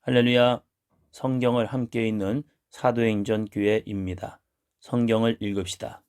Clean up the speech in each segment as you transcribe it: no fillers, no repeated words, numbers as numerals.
할렐루야. 성경을 함께 읽는 사도행전 교회입니다. 성경을 읽읍시다.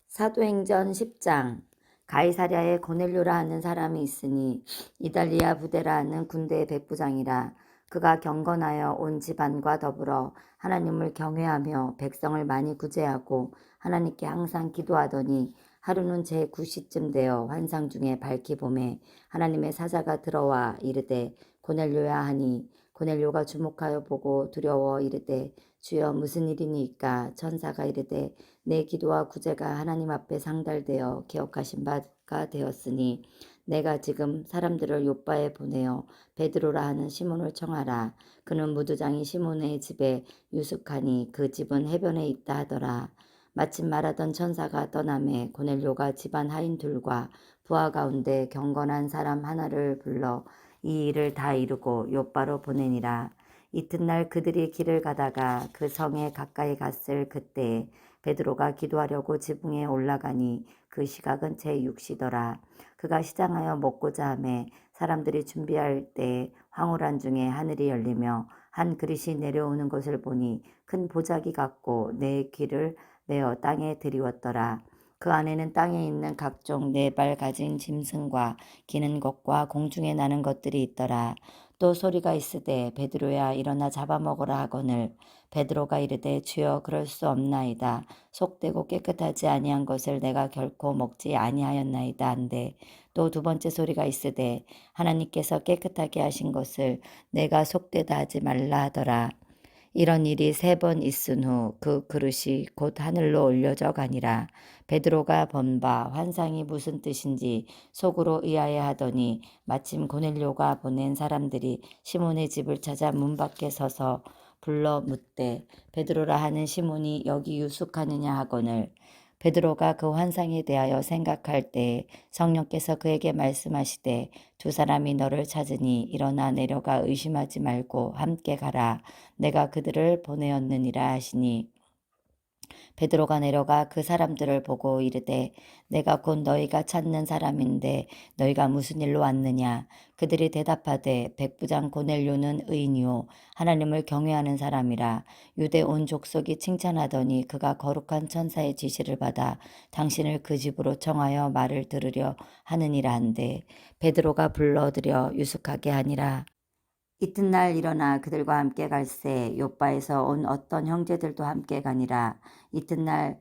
사도행전 10장. 가이사랴에 고넬료라 하는 사람이 있으니 이달리아 부대라 하는 군대의 백부장이라. 그가 경건하여 온 집안과 더불어 하나님을 경외하며 백성을 많이 구제하고 하나님께 항상 기도하더니 하루는 제9시쯤 되어 환상 중에 밝히 보매 하나님의 사자가 들어와 이르되 고넬료야 하니 고넬료가 주목하여 보고 두려워 이르되 주여 무슨 일이니까? 천사가 이르되 내 기도와 구제가 하나님 앞에 상달되어 기억하신 바가 되었으니 내가 지금 사람들을 요바에 보내어 베드로라 하는 시몬을 청하라. 그는 무두장이 시몬의 집에 유숙하니 그 집은 해변에 있다 하더라. 마침 말하던 천사가 떠나매 고넬료가 집안 하인 둘과 부하 가운데 경건한 사람 하나를 불러 이 일을 다 이루고 요바로 보내니라. 이튿날 그들이 길을 가다가 그 성에 가까이 갔을 그때에 베드로가 기도하려고 지붕에 올라가니 그 시각은 제6시더라. 그가 시장하여 먹고자 하매 사람들이 준비할 때 황홀한 중에 하늘이 열리며 한 그릇이 내려오는 것을 보니 큰 보자기 같고 네 귀를 내어 땅에 들이웠더라. 그 안에는 땅에 있는 각종 네 발 가진 짐승과 기는 것과 공중에 나는 것들이 있더라. 또 소리가 있으되 베드로야 일어나 잡아먹으라 하거늘 베드로가 이르되 주여 그럴 수 없나이다. 속되고 깨끗하지 아니한 것을 내가 결코 먹지 아니하였나이다 한데 또 두 번째 소리가 있으되 하나님께서 깨끗하게 하신 것을 내가 속되다 하지 말라 하더라. 이런 일이 3번 있은 후 그 그릇이 곧 하늘로 올려져 가니라. 베드로가 본 바 환상이 무슨 뜻인지 속으로 의아해 하더니 마침 고넬료가 보낸 사람들이 시몬의 집을 찾아 문 밖에 서서 불러 묻되 베드로라 하는 시몬이 여기 유숙하느냐 하거늘 베드로가 그 환상에 대하여 생각할 때에 성령께서 그에게 말씀하시되 두 사람이 너를 찾으니 일어나 내려가 의심하지 말고 함께 가라. 내가 그들을 보내었느니라 하시니 베드로가 내려가 그 사람들을 보고 이르되 내가 곧 너희가 찾는 사람인데 너희가 무슨 일로 왔느냐? 그들이 대답하되 백부장 고넬료는 의인이요 하나님을 경외하는 사람이라. 유대 온 족속이 칭찬하더니 그가 거룩한 천사의 지시를 받아 당신을 그 집으로 청하여 말을 들으려 하느니라 한데 베드로가 불러들여 유숙하게 하니라. 이튿날 일어나 그들과 함께 갈새 요바에서 온 어떤 형제들도 함께 가니라. 이튿날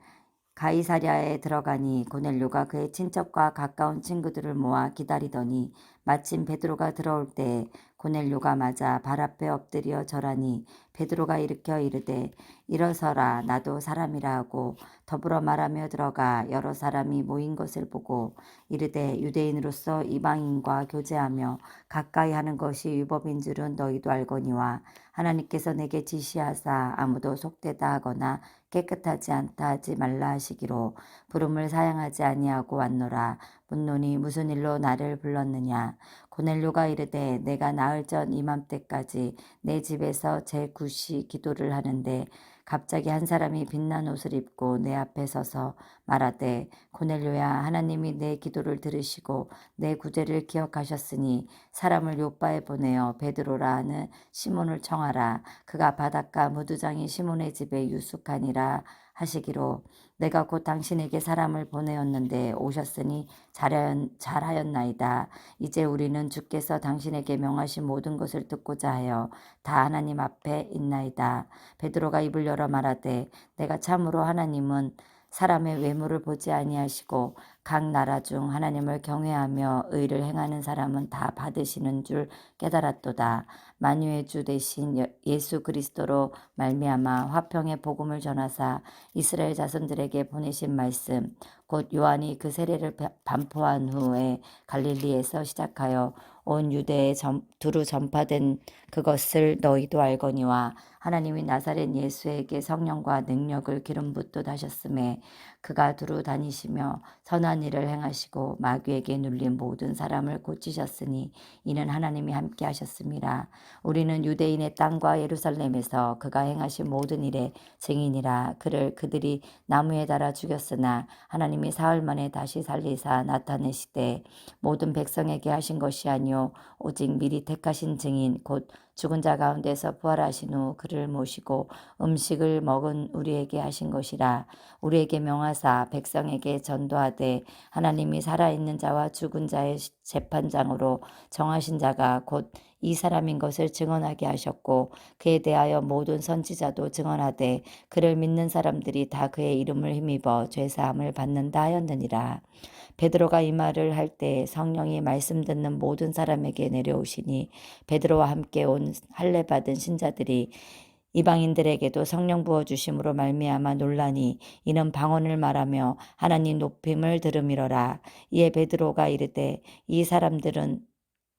가이사랴에 들어가니 고넬료가 그의 친척과 가까운 친구들을 모아 기다리더니 마침 베드로가 들어올 때 고넬료가 맞아 발 앞에 엎드려 절하니 베드로가 일으켜 이르되 일어서라 나도 사람이라 하고 더불어 말하며 들어가 여러 사람이 모인 것을 보고 이르되 유대인으로서 이방인과 교제하며 가까이 하는 것이 율법인 줄은 너희도 알거니와 하나님께서 내게 지시하사 아무도 속되다 하거나 깨끗하지 않다 하지 말라 하시기로 부름을 사양하지 아니하고 왔노라. 묻노니 무슨 일로 나를 불렀느냐? 고넬료가 이르되 내가 나흘 전 이맘때까지 내 집에서 제9시 기도를 하는데 갑자기 한 사람이 빛난 옷을 입고 내 앞에 서서 말하되 고넬료야 하나님이 내 기도를 들으시고 내 구제를 기억하셨으니 사람을 요바에 보내어 베드로라 하는 시몬을 청하라. 그가 바닷가 무두장이 시몬의 집에 유숙하니라 하시기로 내가 곧 당신에게 사람을 보내었는데 오셨으니 잘하였나이다. 이제 우리는 주께서 당신에게 명하신 모든 것을 듣고자 하여 다 하나님 앞에 있나이다. 베드로가 입을 열어 말하되 내가 참으로 하나님은 사람의 외모를 보지 아니하시고 각 나라 중 하나님을 경외하며 의를 행하는 사람은 다 받으시는 줄 깨달았도다. 만유의 주 대신 예수 그리스도로 말미암아 화평의 복음을 전하사 이스라엘 자손들에게 보내신 말씀 곧 요한이 그 세례를 반포한 후에 갈릴리에서 시작하여 온 유대에 두루 전파된 그것을 너희도 알거니와 하나님이 나사렛 예수에게 성령과 능력을 기름 붓듯 하셨음에 그가 두루 다니시며 선한 일을 행하시고 마귀에게 눌린 모든 사람을 고치셨으니 이는 하나님이 함께 하셨습니다. 우리는 유대인의 땅과 예루살렘에서 그가 행하신 모든 일의 증인이라. 그를 그들이 나무에 달아 죽였으나 하나님이 사흘 만에 다시 살리사 나타내시되 모든 백성에게 하신 것이 아니요 오직 미리 택하신 증인 곧 죽은 자 가운데서 부활하신 후 그를 모시고 음식을 먹은 우리에게 하신 것이라. 우리에게 명하사 백성에게 전도하되 하나님이 살아있는 자와 죽은 자의 재판장으로 정하신 자가 곧 이 사람인 것을 증언하게 하셨고 그에 대하여 모든 선지자도 증언하되 그를 믿는 사람들이 다 그의 이름을 힘입어 죄사함을 받는다 하였느니라. 베드로가 이 말을 할 때 성령이 말씀 듣는 모든 사람에게 내려오시니 베드로와 함께 온 할례 받은 신자들이 이방인들에게도 성령 부어 주심으로 말미암아 논라니 이는 방언을 말하며 하나님 높임을 들음이로라. 이에 베드로가 이르되 이 사람들은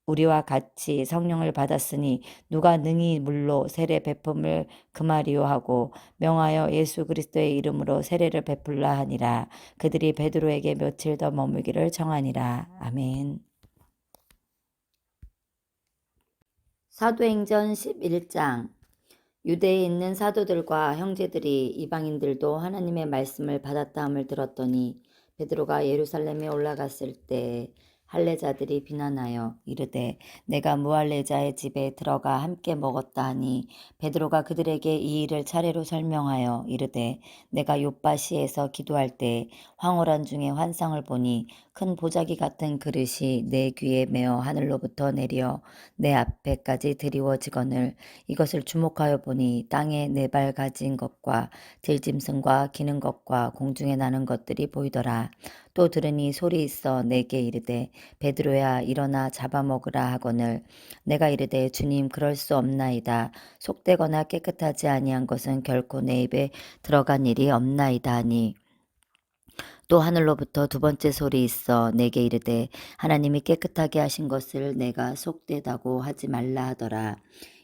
우리와 같이 성령을 받았으니 누가 능히 물로 세례 베품을 금하리요 하고 명하여 예수 그리스도의 이름으로 세례를 베풀라 하니라. 그들이 베드로에게 며칠 더 머물기를 청하니라. 아멘. 사도행전 11장. 유대에 있는 사도들과 형제들이 이방인들도 하나님의 말씀을 받았다함을 들었더니 베드로가 예루살렘에 올라갔을 때 할례자들이 비난하여 이르되 내가 무할례자의 집에 들어가 함께 먹었다 하니 베드로가 그들에게 이 일을 차례로 설명하여 이르되 내가 요빠시에서 기도할 때 황홀한 중에 환상을 보니 큰 보자기 같은 그릇이 내 귀에 메어 하늘로부터 내려 내 앞에까지 드리워지거늘 이것을 주목하여 보니 땅에 네 발 가진 것과 들짐승과 기는 것과 공중에 나는 것들이 보이더라. 또 들으니 소리 있어 내게 이르되 베드로야 일어나 잡아먹으라 하거늘 내가 이르되 주님 그럴 수 없나이다. 속되거나 깨끗하지 아니한 것은 결코 내 입에 들어간 일이 없나이다 하니 또 하늘로부터 두 번째 소리 있어 내게 이르되 하나님이 깨끗하게 하신 것을 내가 속되다고 하지 말라 하더라.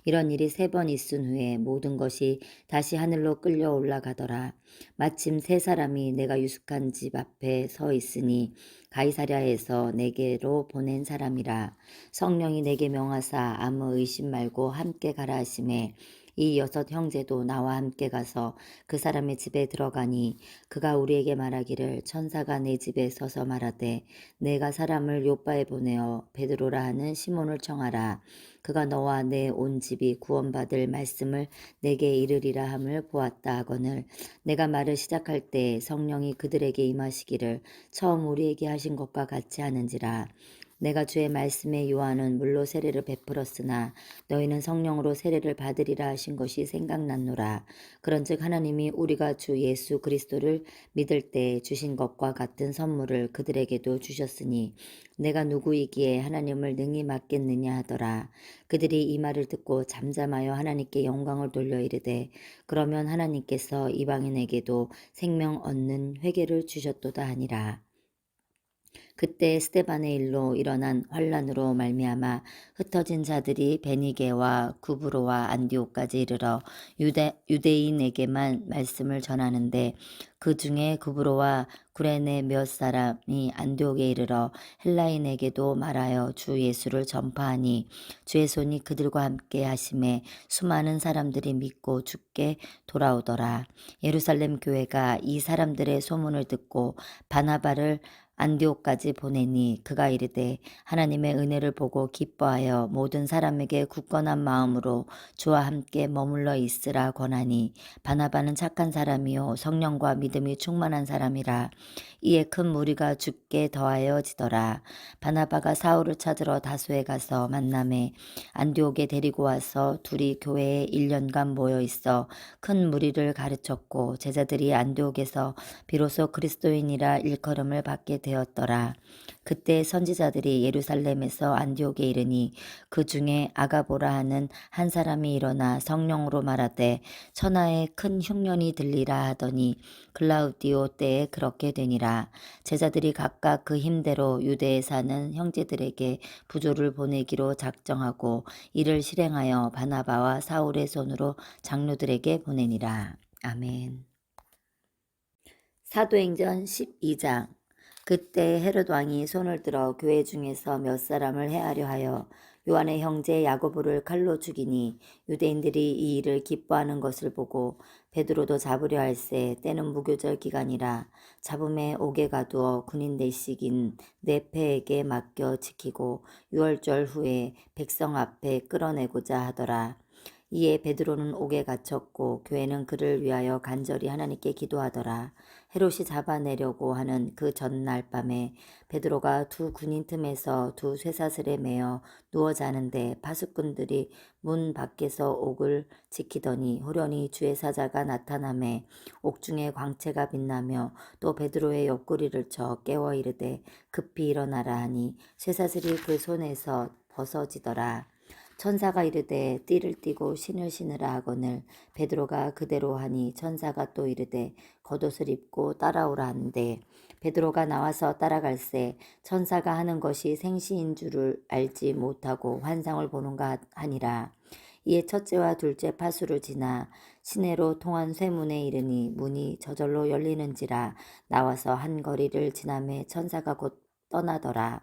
이런 일이 3번 있은 후에 모든 것이 다시 하늘로 끌려 올라가더라. 마침 3사람이 내가 유숙한 집 앞에 서 있으니 가이사랴에서 내게로 보낸 사람이라. 성령이 내게 명하사 아무 의심 말고 함께 가라 하시매 이 6 형제도 나와 함께 가서 그 사람의 집에 들어가니 그가 우리에게 말하기를 천사가 내 집에 서서 말하되 내가 사람을 요빠에 보내어 베드로라 하는 시몬을 청하라. 그가 너와 내 온 집이 구원받을 말씀을 내게 이르리라 함을 보았다 하거늘 내가 말을 시작할 때 성령이 그들에게 임하시기를 처음 우리에게 하신 것과 같이 하는지라. 내가 주의 말씀에 요한은 물로 세례를 베풀었으나 너희는 성령으로 세례를 받으리라 하신 것이 생각났노라. 그런즉 하나님이 우리가 주 예수 그리스도를 믿을 때 주신 것과 같은 선물을 그들에게도 주셨으니 내가 누구이기에 하나님을 능히 맡겠느냐 하더라. 그들이 이 말을 듣고 잠잠하여 하나님께 영광을 돌려 이르되 그러면 하나님께서 이방인에게도 생명 얻는 회개를 주셨도다 하니라. 그때 스데반의 일로 일어난 환란으로 말미암아 흩어진 자들이 베니게와 구브로와 안디옥까지 이르러 유대인에게만 말씀을 전하는데 그 중에 구브로와 구레네 몇 사람이 안디옥에 이르러 헬라인에게도 말하여 주 예수를 전파하니 주의 손이 그들과 함께 하심에 수많은 사람들이 믿고 주께 돌아오더라. 예루살렘 교회가 이 사람들의 소문을 듣고 바나바를 안디옥까지 보내니 그가 이르되 하나님의 은혜를 보고 기뻐하여 모든 사람에게 굳건한 마음으로 주와 함께 머물러 있으라 권하니 바나바는 착한 사람이요 성령과 믿음이 충만한 사람이라. 이에 큰 무리가 주께 더하여지더라. 바나바가 사울을 찾으러 다소에 가서 만남에 안디옥에 데리고 와서 둘이 교회에 1년간 모여 있어 큰 무리를 가르쳤고 제자들이 안디옥에서 비로소 그리스도인이라 일컬음을 받게 되었더라. 그때 선지자들이 예루살렘에서 안디옥에 이르니 그 중에 아가보라 하는 한 사람이 일어나 성령으로 말하되 천하에 큰 흉년이 들리라 하더니 글라우디오 때에 그렇게 되니라. 제자들이 각각 그 힘대로 유대에 사는 형제들에게 부조를 보내기로 작정하고 이를 실행하여 바나바와 사울의 손으로 장로들에게 보내니라. 아멘. 사도행전 12장. 그때 헤롯 왕이 손을 들어 교회 중에서 몇 사람을 해하려 하여 요한의 형제 야고보를 칼로 죽이니 유대인들이 이 일을 기뻐하는 것을 보고 베드로도 잡으려 할세 때는 무교절 기간이라 잡음에 옥에 가두어 군인 대식인 네페에게 맡겨 지키고 유월절 후에 백성 앞에 끌어내고자 하더라. 이에 베드로는 옥에 갇혔고 교회는 그를 위하여 간절히 하나님께 기도하더라. 헤롯이 잡아내려고 하는 그 전날 밤에 베드로가 두 군인 틈에서 두 쇠사슬에 매어 누워 자는데 파수꾼들이 문 밖에서 옥을 지키더니 호련히 주의 사자가 나타나매 옥중에 광채가 빛나며 또 베드로의 옆구리를 쳐 깨워 이르되 급히 일어나라 하니 쇠사슬이 그 손에서 벗어지더라. 천사가 이르되 띠를 띠고 신을 신으라 하거늘 베드로가 그대로 하니 천사가 또 이르되 겉옷을 입고 따라오라 하는데 베드로가 나와서 따라갈새 천사가 하는 것이 생시인 줄을 알지 못하고 환상을 보는가 하니라. 이에 첫째와 둘째 파수를 지나 시내로 통한 쇠문에 이르니 문이 저절로 열리는지라 나와서 한 거리를 지나매 천사가 곧 떠나더라.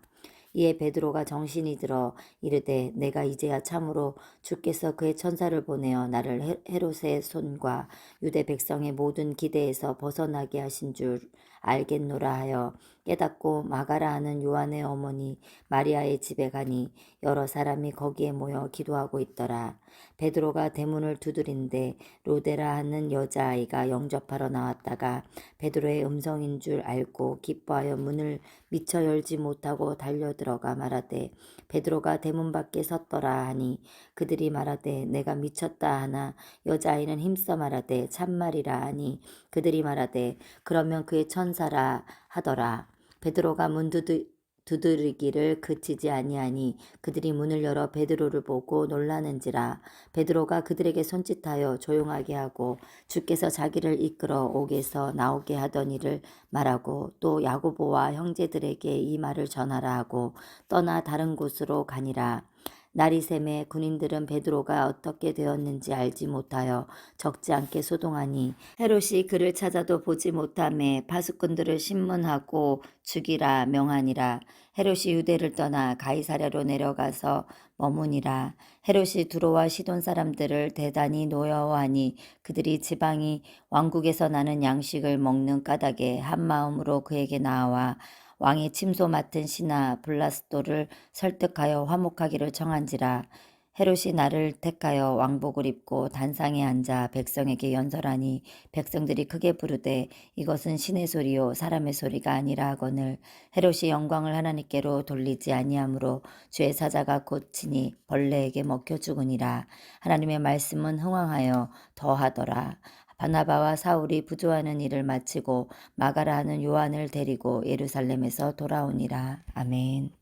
이에 베드로가 정신이 들어 이르되 내가 이제야 참으로 주께서 그의 천사를 보내어 나를 헤롯의 손과 유대 백성의 모든 기대에서 벗어나게 하신 줄 알겠노라 하여 깨닫고 마가라 하는 요한의 어머니 마리아의 집에 가니 여러 사람이 거기에 모여 기도하고 있더라. 베드로가 대문을 두드린데 로데라 하는 여자아이가 영접하러 나왔다가 베드로의 음성인 줄 알고 기뻐하여 문을 미처 열지 못하고 달려들어가 말하되 베드로가 대문 밖에 섰더라 하니 그들이 말하되 내가 미쳤다 하나 여자아이는 힘써 말하되 참말이라 하니 그들이 말하되 그러면 그의 천사라 하더라. 베드로가 문 두드리기를 그치지 아니하니 그들이 문을 열어 베드로를 보고 놀라는지라. 베드로가 그들에게 손짓하여 조용하게 하고 주께서 자기를 이끌어 옥에서 나오게 하던 일을 말하고 또 야고보와 형제들에게 이 말을 전하라 하고 떠나 다른 곳으로 가니라. 날이 새매 군인들은 베드로가 어떻게 되었는지 알지 못하여 적지 않게 소동하니 헤롯이 그를 찾아도 보지 못하매 파수꾼들을 신문하고 죽이라 명하니라. 헤롯이 유대를 떠나 가이사랴로 내려가서 머무니라. 헤롯이 두로와 시돈 사람들을 대단히 노여워하니 그들이 지방이 왕국에서 나는 양식을 먹는 까닭에 한 마음으로 그에게 나와 왕의 침소 맡은 신하 블라스도를 설득하여 화목하기를 청한지라. 헤롯이 나를 택하여 왕복을 입고 단상에 앉아 백성에게 연설하니 백성들이 크게 부르되 이것은 신의 소리요 사람의 소리가 아니라 하거늘 헤롯이 영광을 하나님께로 돌리지 아니하므로 주의 사자가 곧 친히 벌레에게 먹혀 죽으니라. 하나님의 말씀은 흥왕하여 더하더라. 바나바와 사울이 부조하는 일을 마치고 마가라 하는 요한을 데리고 예루살렘에서 돌아오니라. 아멘.